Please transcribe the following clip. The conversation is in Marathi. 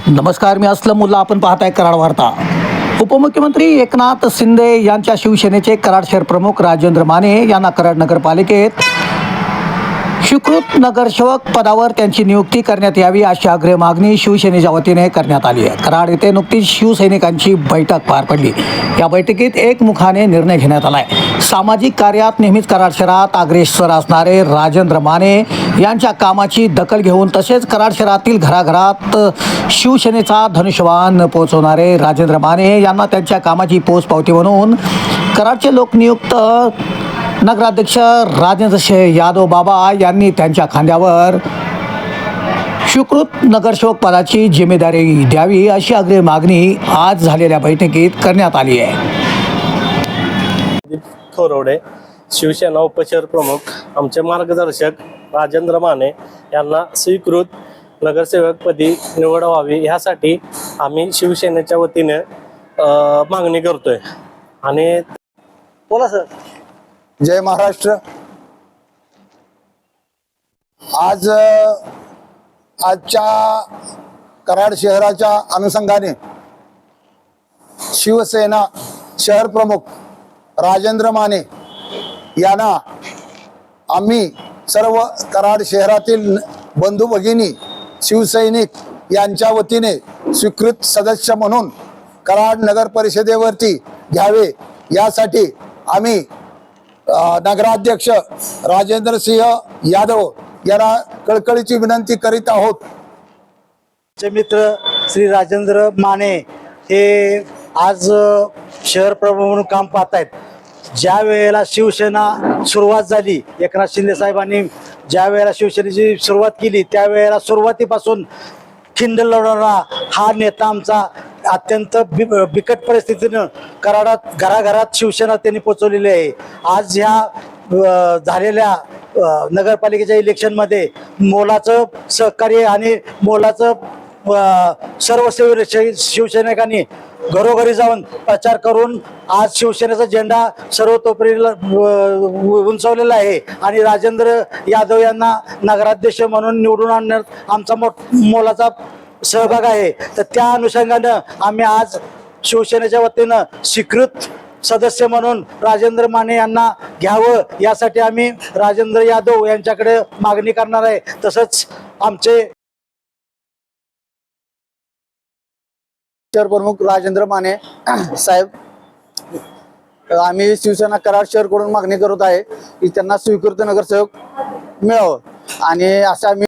नमस्कार, मी असलम मुल्ला. आपण पाहताय कराड वार्ता. उपमुख्यमंत्री एकनाथ शिंदे यांच्या शिवसेनेचे कराड शहर प्रमुख राजेंद्र माने यांना कराड नगरपालिकेत स्वीकृत नगरसेवक पदावर त्यांची नियुक्ती करण्यात यावी अशी आग्रह मागणी शिवसेनेच्या वतीने करण्यात आली आहे. कराड येथे नुकतीच शिवसैनिकांची बैठक पार पडली. या बैठकीत एकमुखाने निर्णय घेण्यात आला आहे. सामाजिक कार्यात नेहमीच कराड शहरात अग्रेसर असणारे राजेंद्र माने यांच्या कामाची दखल घेऊन तसेच कराड शहरातील घराघरात शिवसेनेचा धनुष्यबाण पोहोचवणारे राजेंद्र माने यांना त्यांच्या कामाची पोचपावती म्हणून कराडचे लोकनियुक्त नगराध्यक्ष राजेंद्र यादव बाबा यांनी त्यांच्या खांद्यावर स्वीकृत नगरसेवक पदाची जिम्मेदारी द्यावी अशी आग्रह मागणी आज झालेल्या बैठकीत करण्यात आली आहे. थोरवडे शिवसेना उपशहर प्रमुख आमचे मार्गदर्शक राजेंद्र माने यांना स्वीकृत नगरसेवकपदी निवड व्हावी ह्यासाठी आम्ही शिवसेनेच्या वतीने मागणी करतोय. आणि बोला सर. जय महाराष्ट्र. आजच्या कराड शहराच्या अनुषंगाने शिवसेना शहर प्रमुख राजेंद्र माने यांना आम्ही सर्व कराड शहरातील बंधू भगिनी शिवसैनिक यांच्या वतीने स्वीकृत सदस्य म्हणून कराड नगर परिषदेवरती घ्यावे यासाठी आम्ही नगराध्यक्ष राजेंद्र सिंह यादव यांना कळकळीची विनंती करीत आहोत. चे मित्र श्री राजेंद्र माने हे आज शहर प्रमुख म्हणून काम पाहत आहेत. ज्या वेळेला शिवसेना सुरुवात झाली, एकनाथ शिंदे साहेबांनी ज्या वेळेला शिवसेनेची सुरुवात केली त्यावेळेला सुरुवातीपासून खिंड लढवणारा हा नेता आमचा अत्यंत बिकट परिस्थितीनं कराडात घराघरात शिवसेना त्यांनी पोचवलेली आहे. आज ह्या झालेल्या नगरपालिकेच्या इलेक्शनमध्ये मोलाचं सहकार्य आणि मोलाचं सर्व शिवसैनिकांनी घरोघरी जाऊन प्रचार करून आज शिवसेनेचा झेंडा सर्वतोपरीला उंचवलेला आहे. आणि राजेंद्र यादव यांना नगराध्यक्ष म्हणून निवडून आणण्यात आमचा मोलाचा सहभाग आहे. तर त्या अनुषंगानं आम्ही आज शिवसेनेच्या वतीनं स्वीकृत सदस्य म्हणून राजेंद्र माने यांना घ्यावं यासाठी आम्ही राजेंद्र यादव यांच्याकडे मागणी करणार आहे. तसंच आमचे शहर प्रमुख राजेंद्र माने साहेब, आम्ही शिवसेना कराड शहर कडून मागणी करत आहे की त्यांना स्वीकृत नगरसेवक मिळावं. आणि असं आम्ही